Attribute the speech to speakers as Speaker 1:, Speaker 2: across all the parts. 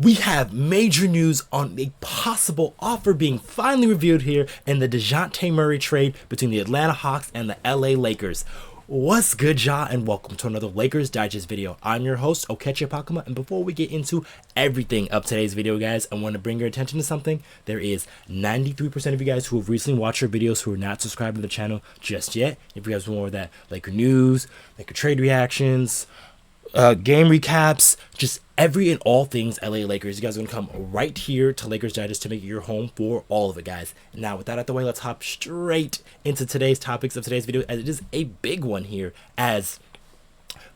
Speaker 1: we have major news on a possible offer being finally revealed here in the Dejounte Murray trade between the Atlanta Hawks and the LA Lakers. What's good, y'all, and welcome to another Lakers Digest video. I'm your host, Okechi Apakama, and before we get into everything of today's video, guys, I want to bring your attention to something. There is 93% of you guys who have recently watched our videos who are not subscribed to the channel just yet. If you guys want more of that Laker news, Laker trade reactions, game recaps, just every and all things LA Lakers, you guys are going to come right here to Lakers Digest to make it your home for all of it, guys. Now, with that out of the way, let's hop straight into today's topics of today's video, as it is a big one here, as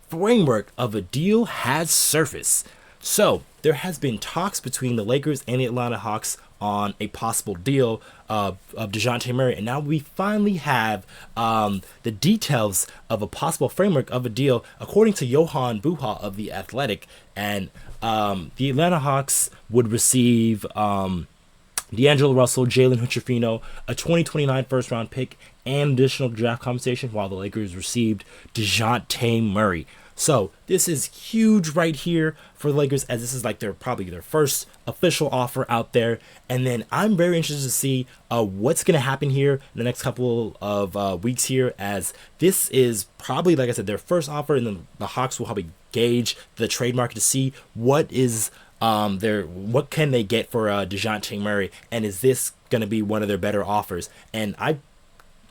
Speaker 1: framework of a deal has surfaced. So, there has been talks between the Lakers and the Atlanta Hawks on a possible deal of Dejounte Murray, and now we finally have the details of a possible framework of a deal, according to Johan Buha of The Athletic. And the Atlanta Hawks would receive D'Angelo Russell, Jalen Hood-Schifino, a 2029 first-round pick, and additional draft compensation, while the Lakers received Dejounte Murray. So this is huge right here for the Lakers, as this is like probably their first official offer out there. And then I'm very interested to see what's going to happen here in the next couple of weeks here, as this is probably, like I said, their first offer, and then the Hawks will probably gauge the trade market to see what is what can they get for Dejounte Murray, and is this going to be one of their better offers. And I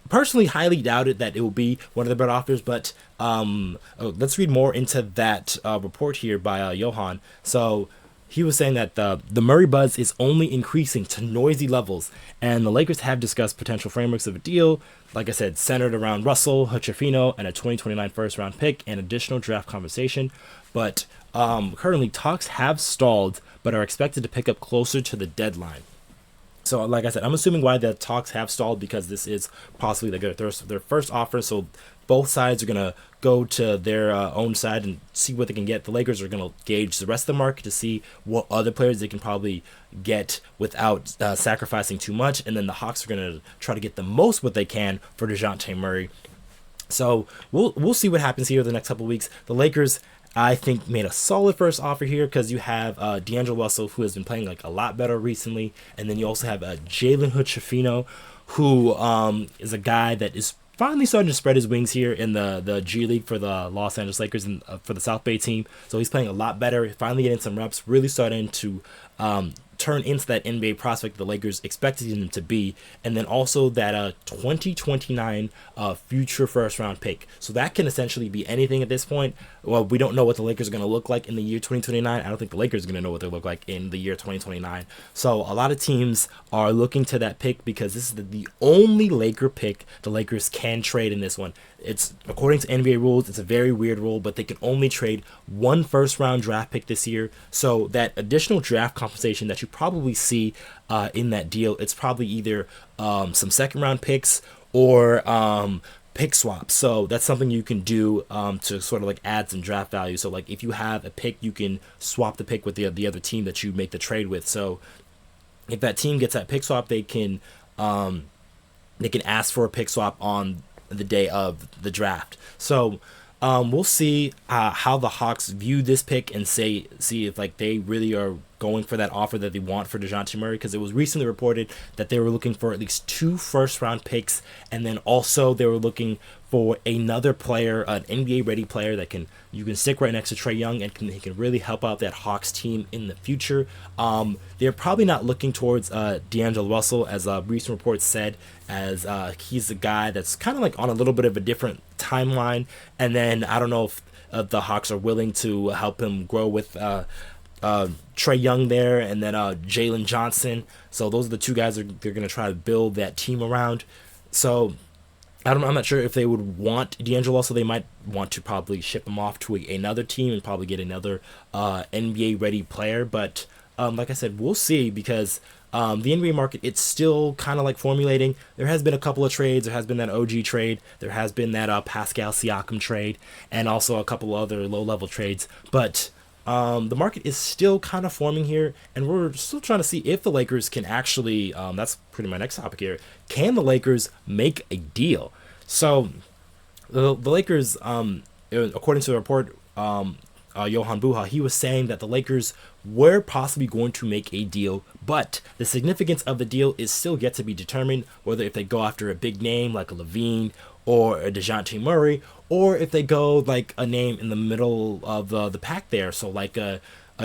Speaker 1: personally highly doubted that it will be one of the better offers, but let's read more into that report here by Johan. So he was saying that the Murray buzz is only increasing to noisy levels, and the Lakers have discussed potential frameworks of a deal, like I said, centered around Russell, Hood-Schifino, and a 2029 first-round pick and additional draft compensation. But currently talks have stalled, but are expected to pick up closer to the deadline. So, like I said, I'm assuming why the talks have stalled, because this is possibly their first offer. So both sides are going to go to their own side and see what they can get. The Lakers are going to gauge the rest of the market to see what other players they can probably get without sacrificing too much. And then the Hawks are going to try to get the most what they can for Dejounte Murray. So we'll see what happens here the next couple of weeks. The Lakers, I think, made a solid first offer here, because you have D'Angelo Russell, who has been playing like a lot better recently, and then you also have Jalen Hood-Schifino, who is a guy that is finally starting to spread his wings here in the G League for the Los Angeles Lakers and for the South Bay team. So he's playing a lot better, finally getting some reps, really starting to turn into that NBA prospect the Lakers expected him to be. And then also that 2029 future first round pick. So that can essentially be anything at this point. Well, we don't know what the Lakers are going to look like in the year 2029. I don't think the Lakers are going to know what they look like in the year 2029. So a lot of teams are looking to that pick, because this is the only Laker pick the Lakers can trade in this one. It's, according to NBA rules, it's a very weird rule, but they can only trade one first round draft pick this year. So that additional draft compensation that you probably see in that deal, it's probably either some second round picks or pick swaps. So that's something you can do to sort of like add some draft value. So like if you have a pick, you can swap the pick with the other team that you make the trade with. So if that team gets that pick swap, they can ask for a pick swap on the day of the draft. So we'll see how the Hawks view this pick and see if like they really are going for that offer that they want for Dejounte Murray, because it was recently reported that they were looking for at least 2 first-round picks, and then also they were looking for another player, an NBA-ready player that you can stick right next to Trae Young, and he can really help out that Hawks team in the future. They're probably not looking towards D'Angelo Russell, as recent reports said, as he's a guy that's kind of like on a little bit of a different timeline. And then I don't know if the Hawks are willing to help him grow with Trae Young there, and then Jalen Johnson. So those are the two guys they're going to try to build that team around. So I'm not sure if they would want D'Angelo Russell. They might want to probably ship him off to another team and probably get another NBA ready player. But like I said, we'll see, because the NBA market, it's still kind of like formulating. There has been a couple of trades. There has been that OG trade. There has been that Pascal Siakam trade, and also a couple other low-level trades. But the market is still kind of forming here, and we're still trying to see if the Lakers can actually, that's pretty my next topic here, can the Lakers make a deal? So the Lakers, according to the report, Johan Buha, he was saying that the Lakers were possibly going to make a deal, but the significance of the deal is still yet to be determined, whether if they go after a big name like a Levine or a Dejounte Murray, or if they go like a name in the middle of the pack there. So like a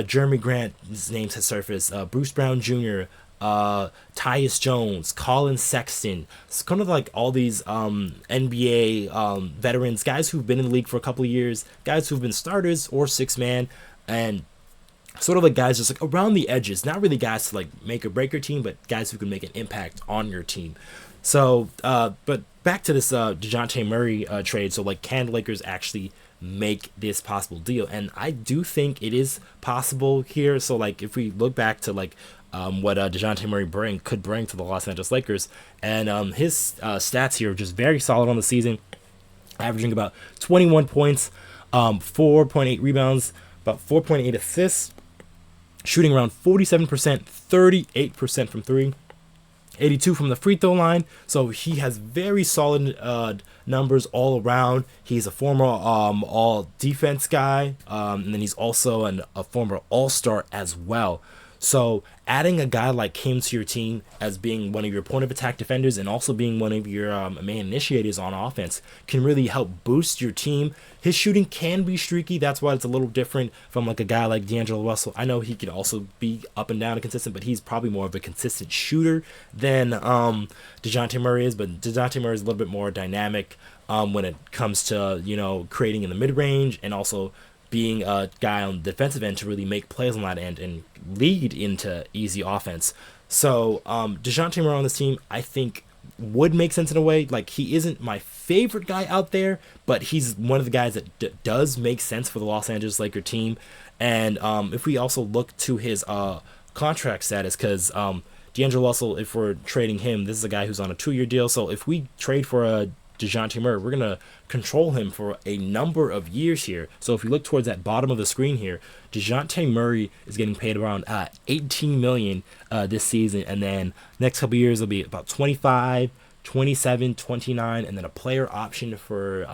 Speaker 1: Jeremy Grant's names has surfaced, Bruce Brown Jr., Tyus Jones, Colin Sexton. It's kind of like all these NBA veterans, guys who've been in the league for a couple of years, guys who've been starters or six man, and sort of like guys just like around the edges, not really guys to like make or break your team, but guys who can make an impact on your team. So, but back to this Dejounte Murray trade. So, like, can the Lakers actually make this possible deal? And I do think it is possible here. So, like, if we look back to like what Dejounte Murray could bring to the Los Angeles Lakers, and his stats here are just very solid on the season, averaging about 21 points, 4.8 rebounds, about 4.8 assists, shooting around 47%, 38% from three, 82 from the free throw line. So he has very solid numbers all around. He's a former all defense guy, and then he's also a former all-star as well. So adding a guy like him to your team as being one of your point of attack defenders and also being one of your main initiators on offense can really help boost your team. His shooting can be streaky. That's why it's a little different from like a guy like D'Angelo Russell. I know he could also be up and down and consistent, but he's probably more of a consistent shooter than Dejounte Murray is. But Dejounte Murray is a little bit more dynamic when it comes to, you know, creating in the mid-range and also being a guy on the defensive end to really make plays on that end and lead into easy offense. So Dejounte Murray on this team, I think, would make sense in a way. Like, he isn't my favorite guy out there, but he's one of the guys that does make sense for the Los Angeles Lakers team. And if we also look to his contract status, because D'Angelo Russell, if we're trading him, this is a guy who's on a 2-year deal. So if we trade for a Dejounte Murray, we're going to control him for a number of years here. So if you look towards that bottom of the screen here, Dejounte Murray is getting paid around $18 million this season, and then next couple years it'll be about 25, 27, 29, and then a player option for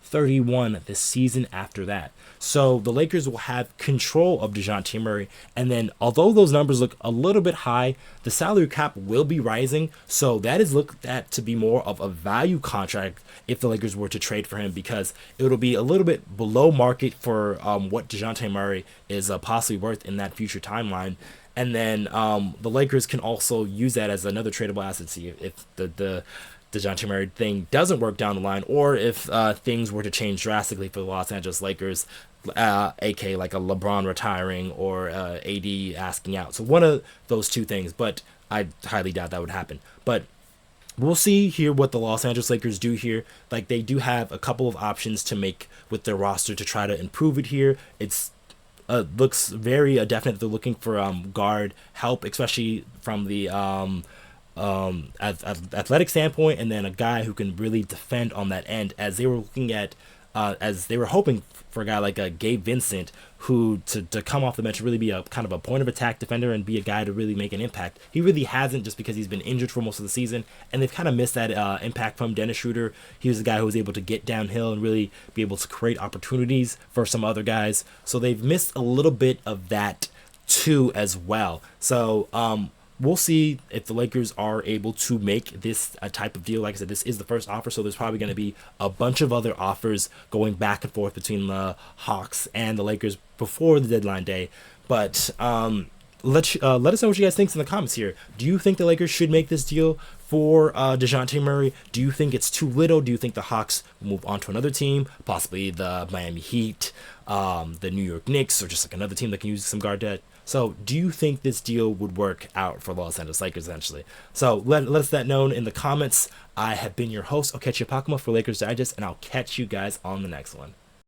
Speaker 1: 31 this season after that. So the Lakers will have control of Dejounte Murray, and then although those numbers look a little bit high, the salary cap will be rising, so that is looked at to be more of a value contract if the Lakers were to trade for him, because it'll be a little bit below market for what Dejounte Murray is possibly worth in that future timeline. And then the Lakers can also use that as another tradable asset. See if the Dejounte Murray thing doesn't work down the line, or if things were to change drastically for the Los Angeles Lakers, aka like a LeBron retiring or AD asking out. So one of those two things, but I highly doubt that would happen. But we'll see here what the Los Angeles Lakers do here. Like, they do have a couple of options to make with their roster to try to improve it here. It's looks very definite. They're looking for guard help, especially from the athletic standpoint, and then a guy who can really defend on that end, as they were looking at as they were hoping for a guy like Gabe Vincent, who to come off the bench, really be a kind of a point of attack defender and be a guy to really make an impact. He really hasn't, just because he's been injured for most of the season, and they've kind of missed that impact from Dennis Schroeder. He was a guy who was able to get downhill and really be able to create opportunities for some other guys. So they've missed a little bit of that too as well. So we'll see if the Lakers are able to make this a type of deal. Like I said, this is the first offer, so there's probably going to be a bunch of other offers going back and forth between the Hawks and the Lakers before the deadline day. But let us know what you guys think in the comments here. Do you think the Lakers should make this deal for Dejounte Murray? Do you think it's too little? Do you think the Hawks will move on to another team, possibly the Miami Heat, the New York Knicks, or just like another team that can use some guard depth? So do you think this deal would work out for Los Angeles Lakers eventually? So let us that known in the comments. I have been your host, Okechi Apakama for Lakers Digest, and I'll catch you guys on the next one.